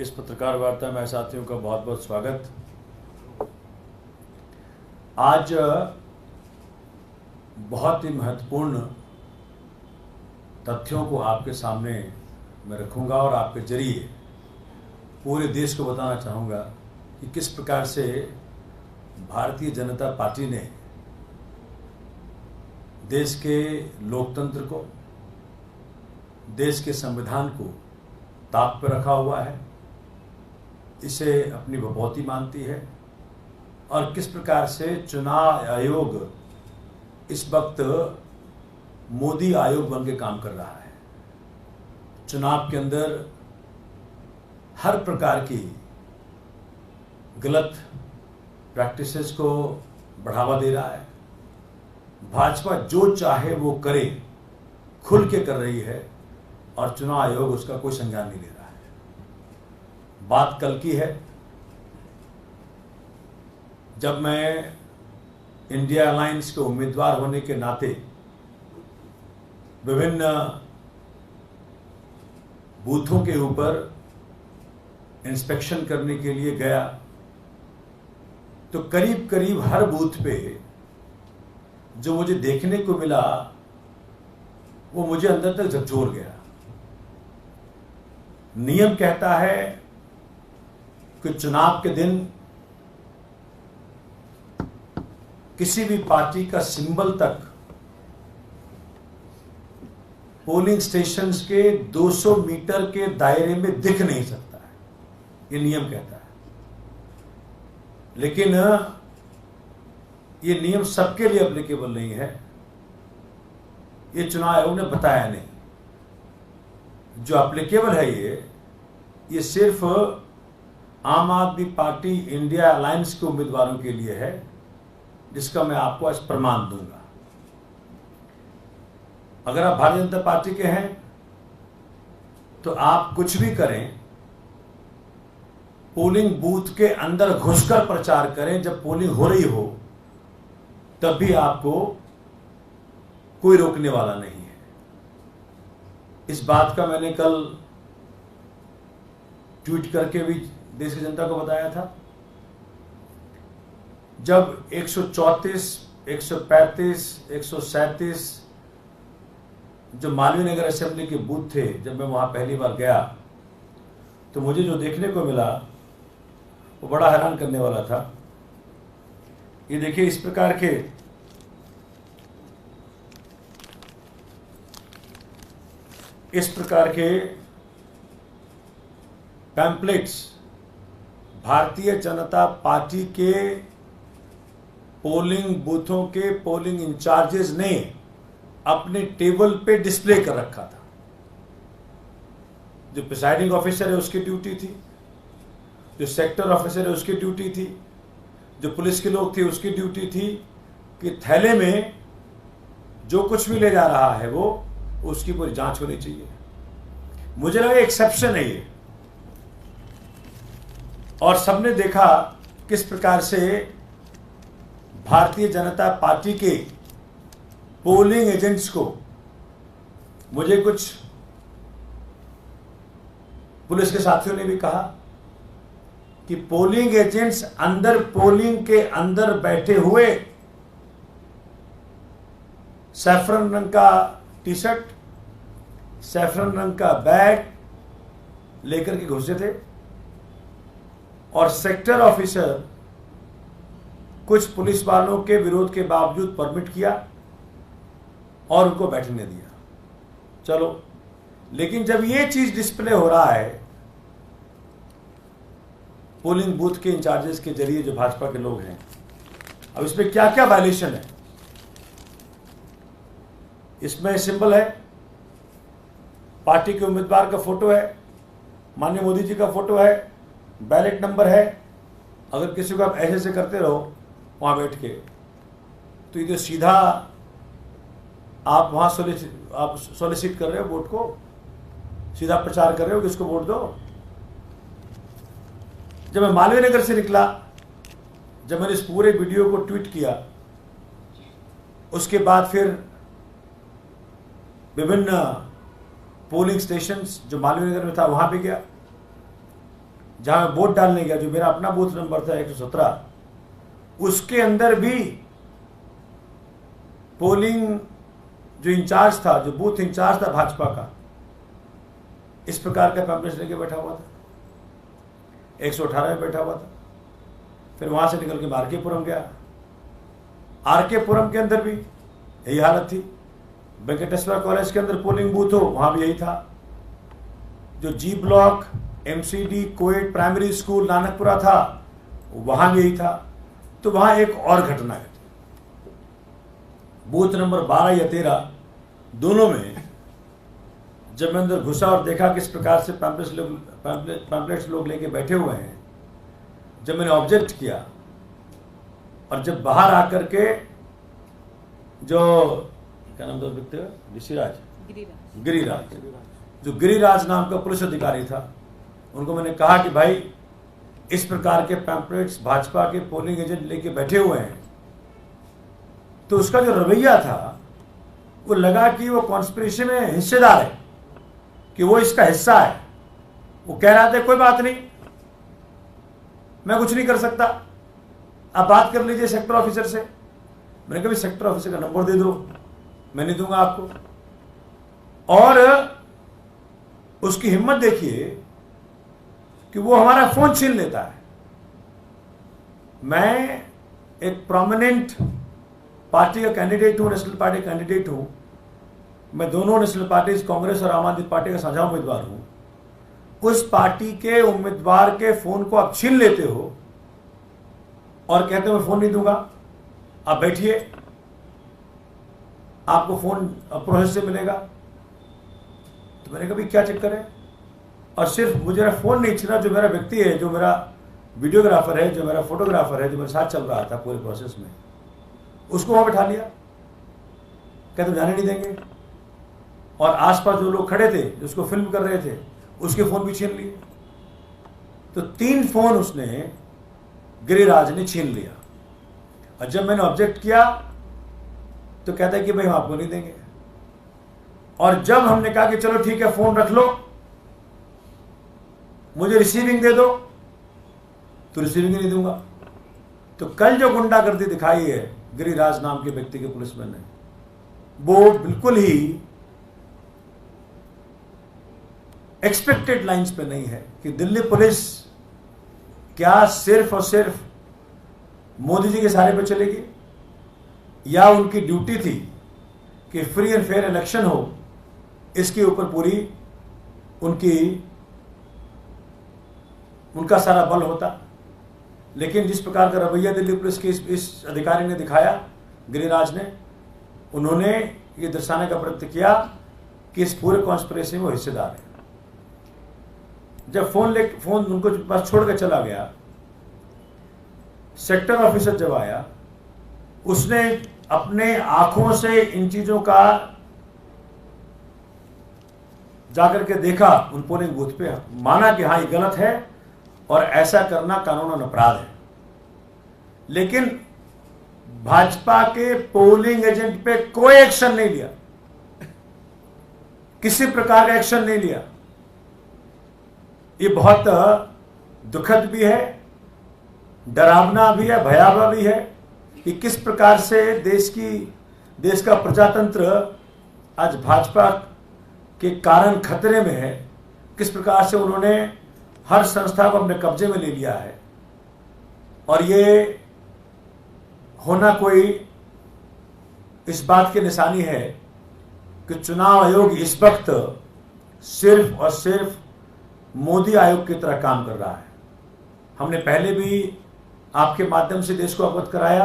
इस पत्रकार वार्ता में साथियों का बहुत बहुत स्वागत। आज बहुत ही महत्वपूर्ण तथ्यों को आपके सामने मैं रखूंगा और आपके जरिए पूरे देश को बताना चाहूँगा कि किस प्रकार से भारतीय जनता पार्टी ने देश के लोकतंत्र को, देश के संविधान को ताक पर रखा हुआ है, इसे अपनी भगवती मानती है और किस प्रकार से चुनाव आयोग इस वक्त मोदी आयोग बन के काम कर रहा है। चुनाव के अंदर हर प्रकार की गलत प्रैक्टिसेस को बढ़ावा दे रहा है। भाजपा जो चाहे वो करे, खुल के कर रही है और चुनाव आयोग उसका कोई संज्ञान नहीं ले रहा है। बात कल की है जब मैं इंडिया अलायंस के उम्मीदवार होने के नाते विभिन्न बूथों के ऊपर इंस्पेक्शन करने के लिए गया तो करीब करीब हर बूथ पे जो मुझे देखने को मिला वो मुझे अंदर तक झकझोर गया। नियम कहता है कि चुनाव के दिन किसी भी पार्टी का सिंबल तक पोलिंग स्टेशंस के 200 मीटर के दायरे में दिख नहीं सकता है, ये नियम कहता है। लेकिन ये नियम सबके लिए एप्लीकेबल नहीं है, ये चुनाव आयोग ने बताया नहीं। जो एप्लीकेबल है ये सिर्फ आम आदमी पार्टी इंडिया अलायंस के उम्मीदवारों के लिए है, जिसका मैं आपको आज प्रमाण दूंगा। अगर आप भारतीय जनता पार्टी के हैं तो आप कुछ भी करें, पोलिंग बूथ के अंदर घुसकर प्रचार करें, जब पोलिंग हो रही हो तब भी आपको कोई रोकने वाला नहीं है। इस बात का मैंने कल ट्वीट करके भी देश की जनता को बताया था। जब 134, 135, 137 जो मालवीय नगर असेंबली के बूथ थे, जब मैं वहां पहली बार गया तो मुझे जो देखने को मिला वो बड़ा हैरान करने वाला था। ये देखिए, इस प्रकार के पैम्पलेट्स भारतीय जनता पार्टी के पोलिंग बूथों के पोलिंग इंचार्जेस ने अपने टेबल पे डिस्प्ले कर रखा था। जो प्रिसाइडिंग ऑफिसर है उसकी ड्यूटी थी, जो सेक्टर ऑफिसर है उसकी ड्यूटी थी, जो पुलिस के लोग थे उसकी ड्यूटी थी कि थैले में जो कुछ भी ले जा रहा है वो उसकी पूरी जांच होनी चाहिए। मुझे लगा एक्सेप्शन है ये, और सबने देखा किस प्रकार से भारतीय जनता पार्टी के पोलिंग एजेंट्स को, मुझे कुछ पुलिस के साथियों ने भी कहा कि पोलिंग एजेंट्स अंदर पोलिंग के अंदर बैठे हुए सैफरन रंग का टी शर्ट, सैफरन रंग का बैग लेकर के घुसे थे और सेक्टर ऑफिसर कुछ पुलिस वालों के विरोध के बावजूद परमिट किया और उनको बैठने दिया। चलो, लेकिन जब ये चीज डिस्प्ले हो रहा है पोलिंग बूथ के इंचार्जेस के जरिए जो भाजपा के लोग हैं, अब इसमें क्या क्या वायलेशन है। इसमें सिंबल है, पार्टी के उम्मीदवार का फोटो है, माननीय मोदी जी का फोटो है, बैलेट नंबर है। अगर किसी को आप ऐसे से करते रहो वहां बैठ के, तो ये तो सीधा आप वहां सोलिसिट कर रहे हो वोट को, सीधा प्रचार कर रहे हो कि इसको वोट दो। जब मैं मालवीय नगर से निकला, जब मैंने इस पूरे वीडियो को ट्वीट किया, उसके बाद फिर विभिन्न पोलिंग स्टेशंस जो मालवीय नगर में था वहां पे गया। जहां मैं वोट डालने गया, जो मेरा अपना बूथ नंबर था 117, उसके अंदर भी पोलिंग जो इंचार्ज था, जो बूथ इंचार्ज था भाजपा का, इस प्रकार का पैम्पलेट लेके बैठा हुआ था, 118 में बैठा हुआ था। फिर वहां से निकल के आरकेपुरम गया, आरकेपुरम के अंदर भी यही हालत थी। वेंकटेश्वर कॉलेज के अंदर पोलिंग बूथ हो, वहां भी यही था। जो G block, MCD, coed primary school Nanakpura था, वहां भी यही था। तो वहां एक और घटना घटी, बूथ नंबर 12 या 13 दोनों में जब मैं अंदर घुसा और देखा किस प्रकार से पैम्पलेट्स लोग लेके बैठे हुए हैं, जब मैंने ऑब्जेक्ट किया और जब बाहर आकर के जो क्या नाम था उस व्यक्ति का, ऋषिराज, गिरिराज, जो गिरिराज नाम का पुलिस अधिकारी था, उनको मैंने कहा कि भाई इस प्रकार के पैम्पलेट्स भाजपा के पोलिंग एजेंट लेके बैठे हुए हैं, तो उसका जो रवैया था वो लगा कि वो कॉन्स्पिरेसी में हिस्सेदार है, कि वो इसका हिस्सा है। वो कह रहा था कोई बात नहीं, मैं कुछ नहीं कर सकता, आप बात कर लीजिए सेक्टर ऑफिसर से। मैंने कहा सेक्टर ऑफिसर का नंबर दे दो, मैं नहीं दूंगा आपको। और उसकी हिम्मत देखिए कि वो हमारा फोन छीन लेता है। मैं एक प्रोमिनेंट पार्टी का कैंडिडेट हूं, नेशनल पार्टी कैंडिडेट हूं। मैं दोनों नेशनल पार्टीज, कांग्रेस और आम आदमी पार्टी का साझा उम्मीदवार हूं। उस पार्टी के उम्मीदवार के फोन को आप छीन लेते हो और कहते हो मैं फोन नहीं दूंगा, आप बैठिए, आपको फोन प्रोसेस से मिलेगा। तो मैंने कहा क्या चक्कर है? और सिर्फ मुझे मेरा फोन नहीं छीना, जो मेरा व्यक्ति है, जो मेरा वीडियोग्राफर है, जो मेरा फोटोग्राफर है, जो मेरे साथ चल रहा था पूरे प्रोसेस में, उसको वहां बैठा लिया, कहते जाने नहीं देंगे। और आसपास जो लोग खड़े थे, जो उसको फिल्म कर रहे थे, उसके फोन भी छीन लिए। तो 3 फोन उसने, गिरिराज ने छीन लिया। और जब मैंने ऑब्जेक्ट किया तो कहता है कि भाई हम आपको नहीं देंगे। और जब हमने कहा कि चलो ठीक है फोन रख लो, मुझे रिसीविंग दे दो, तो रिसीविंग नहीं दूंगा। तो कल जो गुंडागर्दी दिखाई है गिरिराज नाम के व्यक्ति के पुलिसमैन ने, वो बिल्कुल ही एक्सपेक्टेड लाइंस पे नहीं है। कि दिल्ली पुलिस क्या सिर्फ और सिर्फ मोदी जी के सहारे पे चलेगी, या उनकी ड्यूटी थी कि फ्री एंड फेयर इलेक्शन हो, इसके ऊपर पूरी उनका सारा बल होता। लेकिन जिस प्रकार का रवैया दिल्ली पुलिस के इस अधिकारी ने दिखाया, गिरिराज ने, उन्होंने ये दर्शाने का प्रयत्न किया कि इस पूरे कॉन्स्पिरेसी में वो हिस्सेदार है। जब फोन उनको पास छोड़ कर चला गया, सेक्टर ऑफिसर जब आया, उसने अपने आंखों से इन चीजों का जाकर के देखा, उन पोलिंग बूथ पे, माना कि हाँ ये गलत है और ऐसा करना कानूनन अपराध है। लेकिन भाजपा के पोलिंग एजेंट पे कोई एक्शन नहीं लिया, किसी प्रकार का एक्शन नहीं लिया। ये बहुत दुखद भी है, डरावना भी है, भयावह भी है कि किस प्रकार से देश का प्रजातंत्र आज भाजपा के कारण खतरे में है। किस प्रकार से उन्होंने हर संस्था को अपने कब्जे में ले लिया है। और ये होना कोई इस बात की निशानी है कि चुनाव आयोग इस वक्त सिर्फ और सिर्फ मोदी आयोग की तरह काम कर रहा है। हमने पहले भी आपके माध्यम से देश को अवगत कराया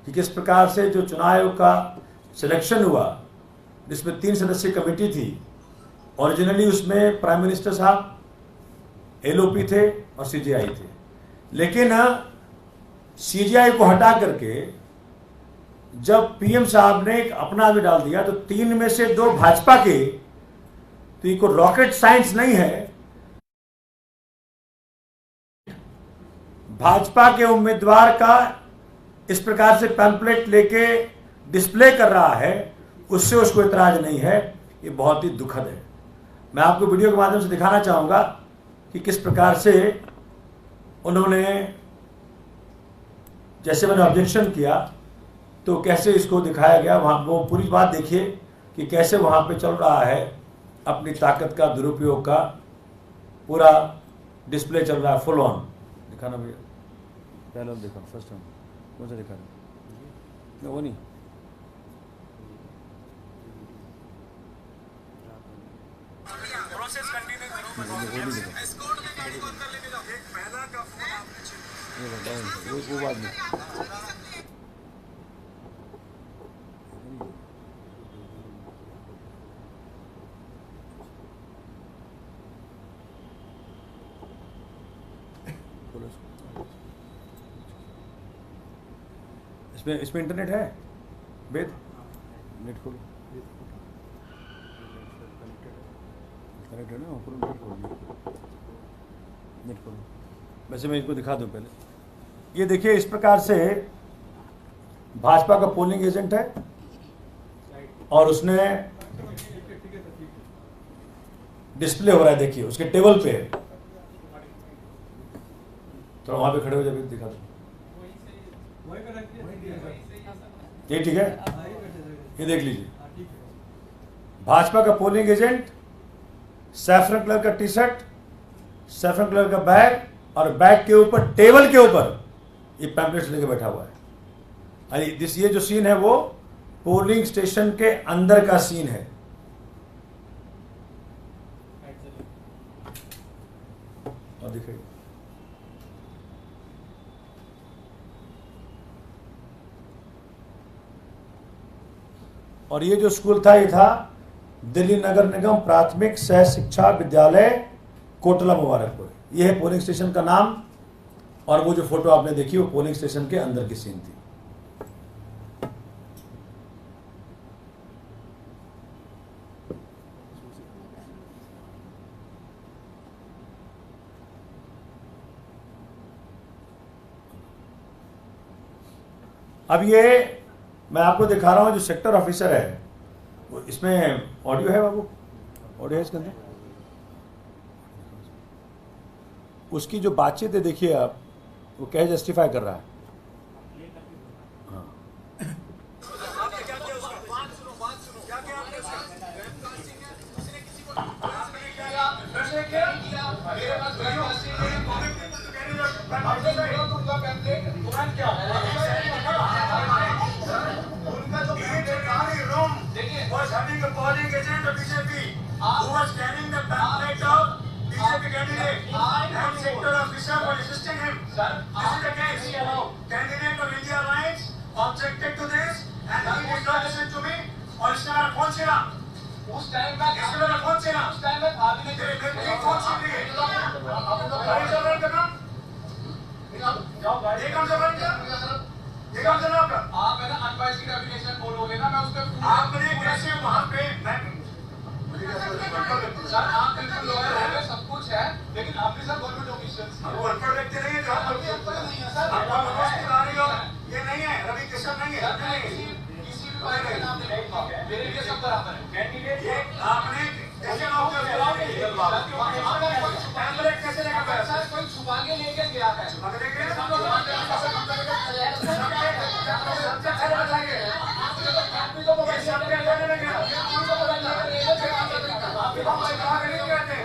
कि किस प्रकार से जो चुनाव आयोग का सिलेक्शन हुआ, जिसमें 3 सदस्यीय कमेटी थी, ओरिजिनली उसमें प्राइम मिनिस्टर साहब, एलओपी थे और सीजीआई थे। लेकिन सीजीआई को हटा करके जब पीएम साहब ने अपना भी डाल दिया, तो 3 में से 2 भाजपा के, तो ये कोई रॉकेट साइंस नहीं है। भाजपा के उम्मीदवार का इस प्रकार से पैम्पलेट लेके डिस्प्ले कर रहा है, उससे उसको इतराज नहीं है। ये बहुत ही दुखद है। मैं आपको वीडियो के माध्यम से दिखाना चाहूंगा कि किस प्रकार से उन्होंने, जैसे मैंने ऑब्जेक्शन किया तो कैसे इसको दिखाया गया, वहाँ वो पूरी बात देखिए कि कैसे वहाँ पे चल रहा है अपनी ताकत का दुरुपयोग का पूरा डिस्प्ले चल रहा है, फुल ऑन। दिखाना भैया, पहले देखो, फर्स्ट टाइम कौन सा दिखा रहे, वो नहीं, प्रोसेस कंटिन्यू करो। एस्कॉर्ट में गाड़ी को अंदर लेके जाओ। एक पहला का फोन आपने ये बताओ, वो बात नहीं। इसमें इंटरनेट है वेद, नेट खोलो, कनेक्ट है ना, नेट खोलो। वैसे मैं इनको दिखा दूं पहले, ये देखिए इस प्रकार से भाजपा का पोलिंग एजेंट है और उसने डिस्प्ले हो रहा है, देखिए उसके टेबल पे है, तो वहां पे खड़े हो जाए, दिखा दो, ये ठीक है, ये देख लीजिए, भाजपा का पोलिंग एजेंट, सैफरन कलर का टी शर्ट, सैफरन कलर का बैग, और बैग के ऊपर, टेबल के ऊपर ये पैम्पलेट्स लेके बैठा हुआ है। अरे ये जो सीन है वो पोलिंग स्टेशन के अंदर का सीन है। और दिखाइए, और ये जो स्कूल था, ये था दिल्ली नगर निगम प्राथमिक सह शिक्षा विद्यालय कोटला मुबारकपुर। ये है पोलिंग स्टेशन का नाम, और वो जो फोटो आपने देखी वो पोलिंग स्टेशन के अंदर की सीन थी। अब ये मैं आपको दिखा रहा हूं, जो सेक्टर ऑफिसर है, वो इसमें ऑडियो है बाबू, ऑडियो है इसके अंदर, उसकी जो बातचीत है देखिए आप, वो क्या जस्टिफाई कर रहा है। हाँ, having a polling agent of BJP who was carrying the pamphlet of BJP candidate and sector officer for assisting him. This is the case. Candidate of India Alliance objected to this and he did not listen to me. और इसने मेरा phone छीना, उस time में इसने मेरा phone छीना, उस टाइम में भाभी ने मेरी फोन छीन ली। गाड़ी चल रही करना, ये काम चल रही है, ये काम चल रहा आपका। आप है ना अनवाइज की डेफिनेशन बोलोगे ना, मैं उसके आपने कैसे वहाँ पे सर आप बिल्कुल लॉयर है, सब कुछ है, लेकिन आपके साथ गवर्नमेंट ऑफिशियल्स वो अनपढ़ व्यक्ति नहीं है जो आपका मनोज तिवारी हो, ये नहीं है, रवि किशन नहीं है, किसी भी पार्टी का नाम नहीं लूंगा, मेरे लिए सब बराबर है। कैंडिडेट आपने कैसे नाम कैसे लेकर गया सर, कोई छुपा के लेके गया है, छुपा के लेके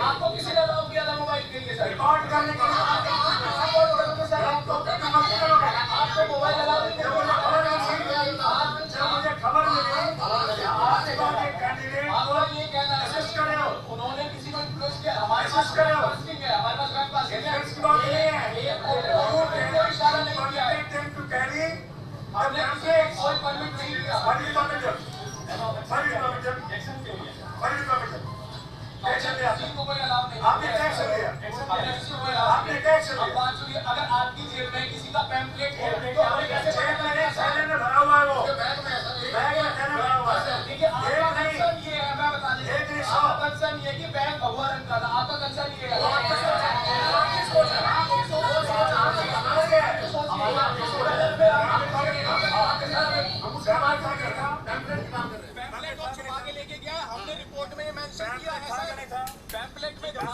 आपको किसी ने लॉक किया था मोबाइल के लिए सर, रिकॉर्ड करने के लिए आपको मोबाइल अलाउ नहीं किया। मुझे खबर मिली आपको ये कहना है उन्होंने किसी को इन्फ्लुएंस किया, हमारे पास नहीं है, हमारे पास कोई इशारा नहीं किया है, हमने कोई परमिट नहीं दिया। को कोई अलाउ नहीं, आपने टैक्स लिया, आपने टैक्स लिया। अब बात सुनिए, अगर आपकी जेब में किसी का पैम्फलेट है तो आपने कैसे जेब में थैले में भरा हुआ है, वो बैग में थैले भरा हुआ है। देखिए आपका कंसर्न ये है, मैं बता दें, आपका कंसर्न ये है कि बैग भगवा रंग का था, आपका कंसर्न ये है।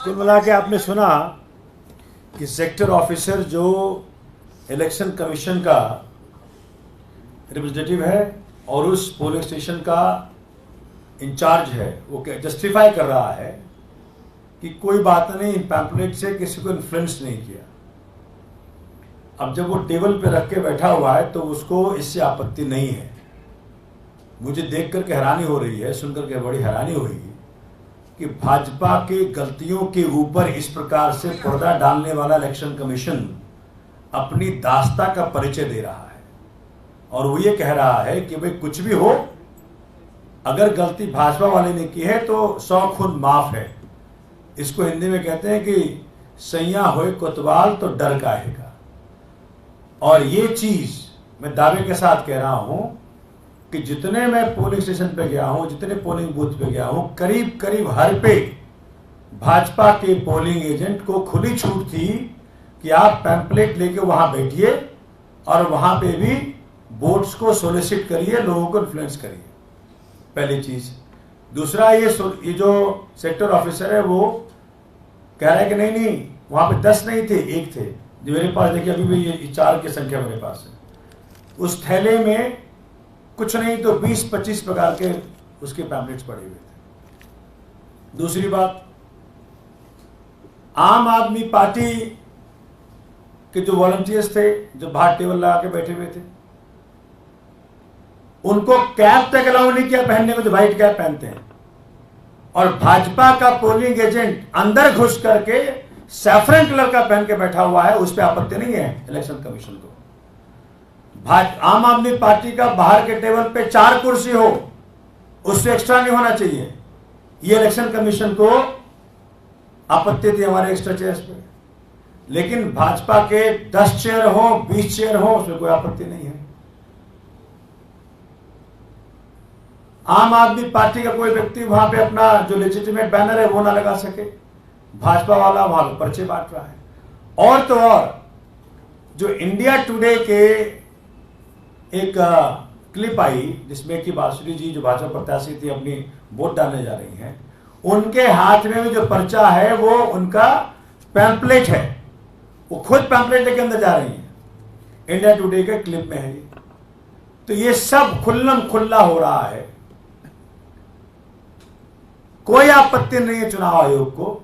कुल मिला के आपने सुना कि सेक्टर ऑफिसर जो इलेक्शन कमीशन का रिप्रेजेंटेटिव है और उस पोलिंग स्टेशन का इंचार्ज है, वो जस्टिफाई कर रहा है कि कोई बात नहीं, इन पैम्पलेट से किसी को इन्फ्लुएंस नहीं किया। अब जब वो टेबल पे रख के बैठा हुआ है तो उसको इससे आपत्ति नहीं है। मुझे देख करके हैरानी हो रही है, सुनकर के बड़ी हैरानी हुई कि भाजपा के गलतियों के ऊपर इस प्रकार से पर्दा डालने वाला इलेक्शन कमीशन अपनी दास्ता का परिचय दे रहा है और वो ये कह रहा है कि भाई कुछ भी हो, अगर गलती भाजपा वाले ने की है तो 100 खून माफ है। इसको हिंदी में कहते हैं कि सैया होए कोतवाल तो डर काहेगा। और ये चीज मैं दावे के साथ कह रहा हूं कि जितने मैं पोलिंग स्टेशन पे गया हूं, जितने पोलिंग बूथ पे गया हूं, करीब करीब हर पे भाजपा के पोलिंग एजेंट को खुली छूट थी कि आप पैम्पलेट लेके वहां बैठिए और वहां पे भी वोट्स को सोलिसिट करिए, लोगों को इन्फ्लुएंस करिए। पहली चीज। दूसरा, ये जो सेक्टर ऑफिसर है वो कह रहा है कि नहीं वहां पे 10 नहीं थे, 1 थे। जो मेरे पास देखिए अभी भी ये 4 की संख्या मेरे पास है। उस थैले में कुछ नहीं तो 20-25 प्रकार के उसके पैम्पलेट्स पड़े हुए थे। दूसरी बात, आम आदमी पार्टी के जो वॉलंटियर्स थे, जो बाहर टेबल लगा के बैठे हुए थे, उनको कैप तक अलाउ नहीं किया पहनने को, जो व्हाइट कैप पहनते हैं। और भाजपा का पोलिंग एजेंट अंदर घुस करके सैफरन कलर का पहन के बैठा हुआ है, उस पर आपत्ति नहीं है इलेक्शन कमीशन को। आम आदमी पार्टी का बाहर के टेबल पे 4 कुर्सी हो, उससे एक्स्ट्रा नहीं होना चाहिए, ये इलेक्शन कमीशन को आपत्ति थी हमारे एक्स्ट्रा चेयर्स पे। लेकिन भाजपा के 10 चेयर हो, 20 चेयर हो, उसमें कोई आपत्ति नहीं है। आम आदमी पार्टी का कोई व्यक्ति वहां पे अपना जो लेजिटिमेट बैनर है वो ना लगा सके, भाजपा वाला वहां पे पर्चे बांट रहा है। और तो और जो इंडिया टुडे के एक क्लिप आई जिसमें कि बांसुरी जी जो भाजपा प्रत्याशी थी अपनी वोट डालने जा रही हैं, उनके हाथ में भी जो पर्चा है वो उनका पैम्पलेट है, वो खुद पैम्पलेट लेके अंदर जा रही हैं। इंडिया टुडे के क्लिप में है ये। तो ये सब खुल्लम खुल्ला हो रहा है, कोई आपत्ति नहीं है चुनाव आयोग को।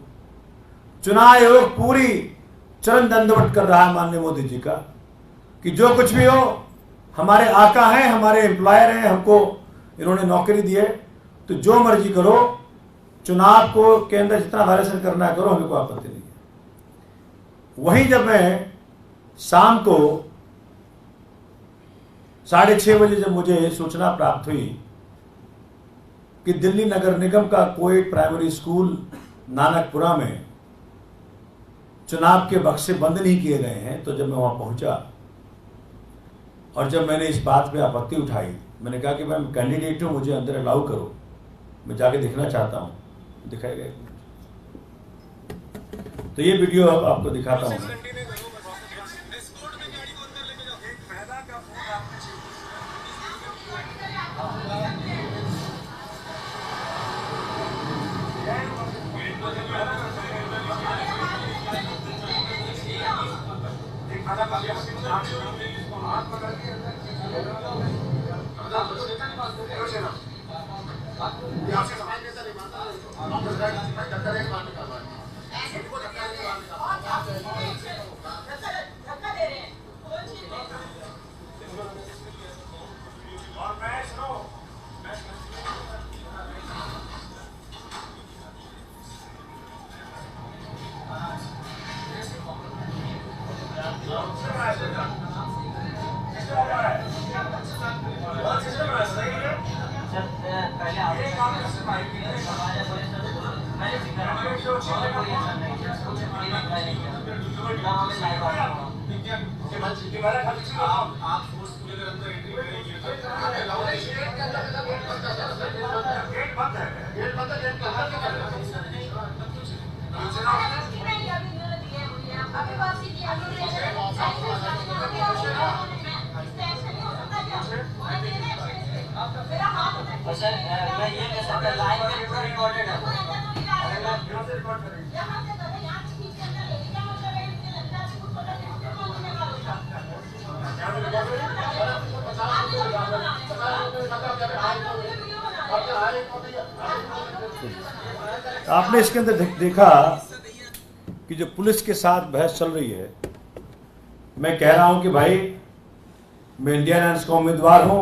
चुनाव आयोग पूरी चरण दंडवत कर रहा है माननीय मोदी जी का कि जो कुछ भी हो, हमारे आका हैं, हमारे एम्प्लॉयर हैं, हमको इन्होंने नौकरी दी है, तो जो मर्जी करो, चुनाव को के अंदर जितना वायलेशन करना है करो, हमें कोई आपत्ति नहीं है। वहीं जब मैं शाम को 6:30 बजे जब मुझे सूचना प्राप्त हुई कि दिल्ली नगर निगम का कोई प्राइमरी स्कूल नानकपुरा में चुनाव के बक्से बंद नहीं किए गए हैं, तो जब मैं वहां पहुंचा और जब मैंने इस बात पे आपत्ति उठाई, मैंने कहा कि मैं कैंडिडेट हूं, मुझे अंदर अलाउ करो, मैं जाके देखना चाहता हूं। दिखाया गया तो ये वीडियो अब आपको दिखाता हूं। सर मैं ये कह सकता लाइव में पूरा रिकॉर्डेड है। आपने इसके अंदर देखा कि जो पुलिस के साथ बहस चल रही है, मैं कह रहा हूं कि भाई मैं इंडियन अलायंस का उम्मीदवार हूं,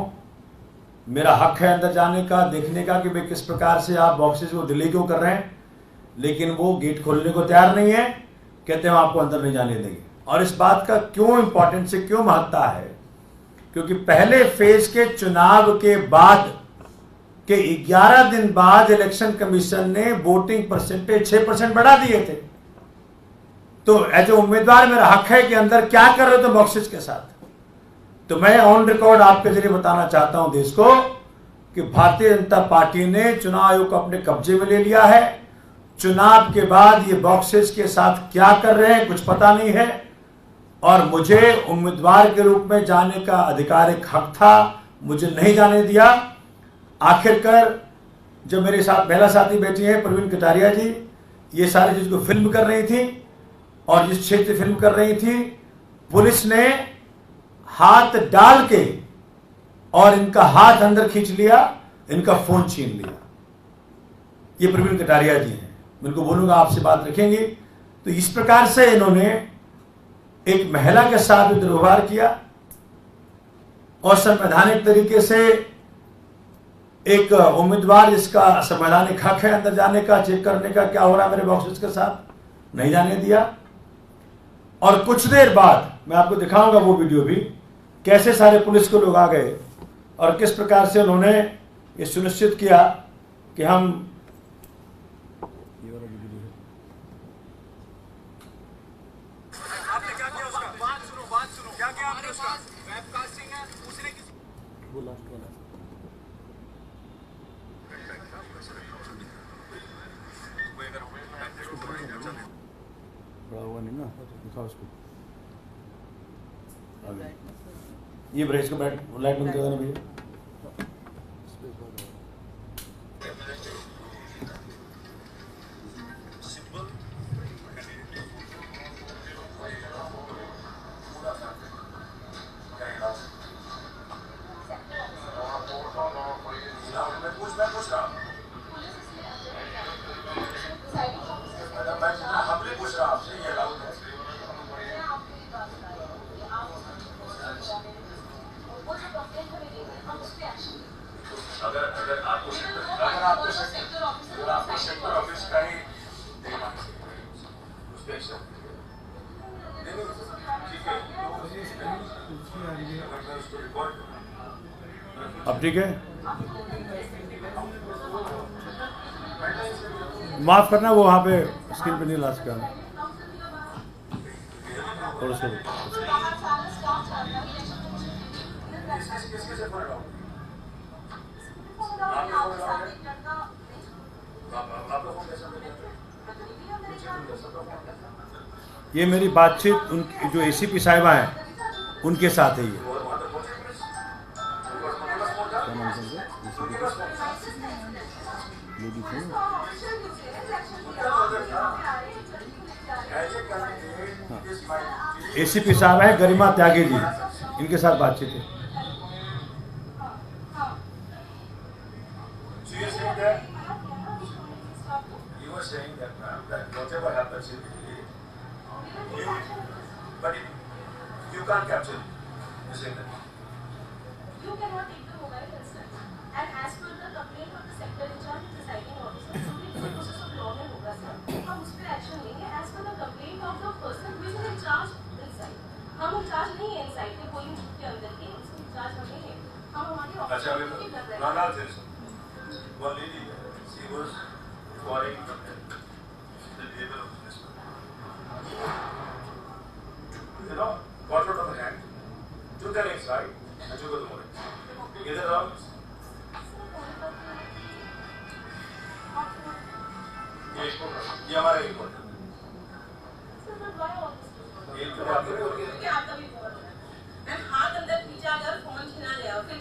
मेरा हक है अंदर जाने का, देखने का कि भाई किस प्रकार से आप बॉक्सेस को डिले क्यों कर रहे हैं, लेकिन वो गेट खोलने को तैयार नहीं है, कहते हैं आपको अंदर नहीं जाने देंगे। और इस बात का क्यों इंपॉर्टेंस है, क्यों महत्ता है, क्योंकि पहले फेज के चुनाव के बाद के 11 दिन बाद इलेक्शन कमीशन ने वोटिंग परसेंटेज 6% बढ़ा दिए थे। तो एज ए उम्मीदवार मेरा हक है कि अंदर क्या कर रहे थे बॉक्सेस के साथ। तो मैं ऑन रिकॉर्ड आपके जरिए बताना चाहता हूं देश को कि भारतीय जनता पार्टी ने चुनाव आयोग को अपने कब्जे में ले लिया है। चुनाव के बाद ये बॉक्सेस के साथ क्या कर रहे हैं कुछ पता नहीं है, और मुझे उम्मीदवार के रूप में जाने का अधिकारिक हक था, मुझे नहीं जाने दिया। आखिरकार जब मेरे साथ महिला साथी बैठी हैं प्रवीण कटारिया जी, ये सारी चीज को फिल्म कर रही थी और जिस क्षेत्र फिल्म कर रही थी, पुलिस ने हाथ डाल के और इनका हाथ अंदर खींच लिया, इनका फोन छीन लिया। ये प्रवीण कटारिया जी हैं, मैं इनको बोलूंगा आपसे बात रखेंगे। तो इस प्रकार से इन्होंने एक महिला के साथ दुर्व्यवहार किया और संवैधानिक तरीके से एक उम्मीदवार जिसका संवैधानिक हक है अंदर जाने का, चेक करने का क्या हो रहा है मेरे बॉक्सेस के साथ, नहीं जाने दिया। और कुछ देर बाद मैं आपको दिखाऊंगा वो वीडियो भी, कैसे सारे पुलिस के लोग आ गए और किस प्रकार से उन्होंने ये सुनिश्चित किया कि हम आपने क्या किया उसका? बात सुनो क्या किया आपने उसका? वेबकास्टिंग है, उसने किसी वो लास्ट वाला बड़ा हुआ नहीं ना, दिखाओ उसको। ये ब्रेस का लाइट बंद कर देना भैया। अब ठीक है, माफ करना वो वहां पे स्क्रीन पे नहीं ला सका थोड़ा सा। ये मेरी बातचीत उन जो एसीपी साहिबा हैं उनके साथ है। ये एसीपी साहब है गरिमा त्यागी जी, इनके साथ बातचीत है। ये हमारा रिपोर्ट हाथ अंदर खींचा अगर फोन छीना लिया फिर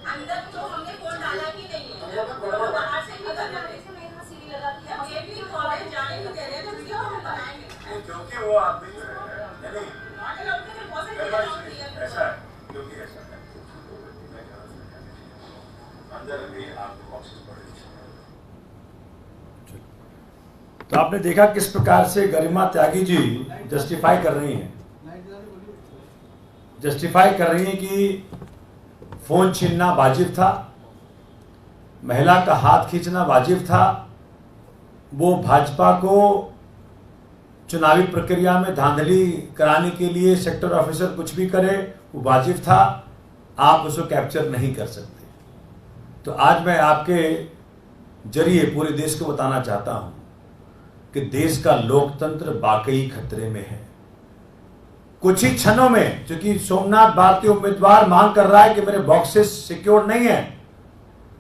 अंदर तो हमने फोन डाला ही नहीं है, बाहर से भी कर रहे थे, ये भी कॉलेज जाने को कह रहे थे, क्योंकि वो आदमी अंदर अभी आपके बॉक्सेस पड़े हैं। तो आपने देखा किस प्रकार से गरिमा त्यागी जी जस्टिफाई कर रही हैं, जस्टिफाई कर रही हैं कि फोन छीनना वाजिब था, महिला का हाथ खींचना वाजिब था, वो भाजपा को चुनावी प्रक्रिया में धांधली कराने के लिए सेक्टर ऑफिसर कुछ भी करे वो वाजिब था, आप उसको कैप्चर नहीं कर सकते। तो आज मैं आपके जरिए पूरे देश को बताना चाहता हूं कि देश का लोकतंत्र वाकई खतरे में है। कुछ ही क्षणों में, क्योंकि सोमनाथ भारती उम्मीदवार मांग कर रहा है कि मेरे बॉक्सेस सिक्योर नहीं है,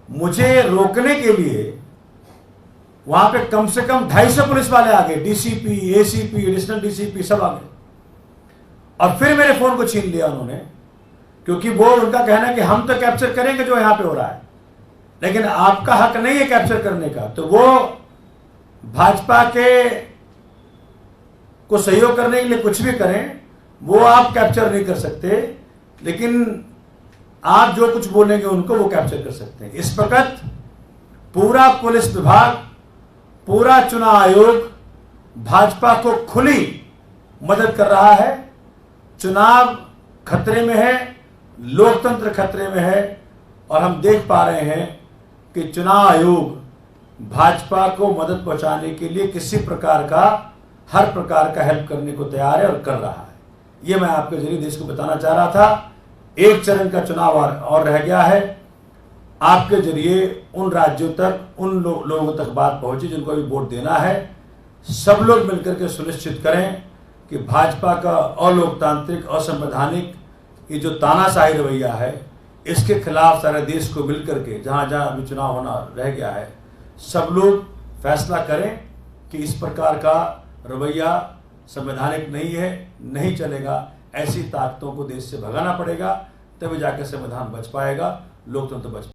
मुझे रोकने के लिए वहां पे कम से कम 250 पुलिस वाले आ गए, डीसीपी, एसीपी, एडिशनल डीसीपी सब आ गए, और फिर मेरे फोन को छीन लिया उन्होंने, क्योंकि वो उनका कहना है कि हम तो कैप्चर करेंगे जो यहां पे हो रहा है, लेकिन आपका हक नहीं है कैप्चर करने का। तो वो भाजपा के को सहयोग करने के लिए कुछ भी करें, वो आप कैप्चर नहीं कर सकते, लेकिन आप जो कुछ बोलेंगे उनको वो कैप्चर कर सकते हैं। इस वक्त पूरा पुलिस विभाग, पूरा चुनाव आयोग भाजपा को खुली मदद कर रहा है। चुनाव खतरे में है, लोकतंत्र खतरे में है, और हम देख पा रहे हैं कि चुनाव आयोग भाजपा को मदद पहुंचाने के लिए किसी प्रकार का, हर प्रकार का हेल्प करने को तैयार है और कर रहा है। ये मैं आपके जरिए देश को बताना चाह रहा था। एक चरण का चुनाव और रह गया है। आपके जरिए उन राज्यों तक, उन लोगों तक बात पहुंचे जिनको भी वोट देना है। सब लोग मिलकर के सुनिश्चित करें कि भाजपा का अलोकतांत्रिक, असंवैधानिक ये जो तानाशाही रवैया है, इसके खिलाफ सारे देश को मिलकर के, जहां जहां अभी चुनाव होना रह गया है, सब लोग फैसला करें कि इस प्रकार का रवैया संवैधानिक नहीं है, नहीं चलेगा। ऐसी ताकतों को देश से भगाना पड़ेगा, तभी जाकर संविधान बच पाएगा, लोकतंत्र बच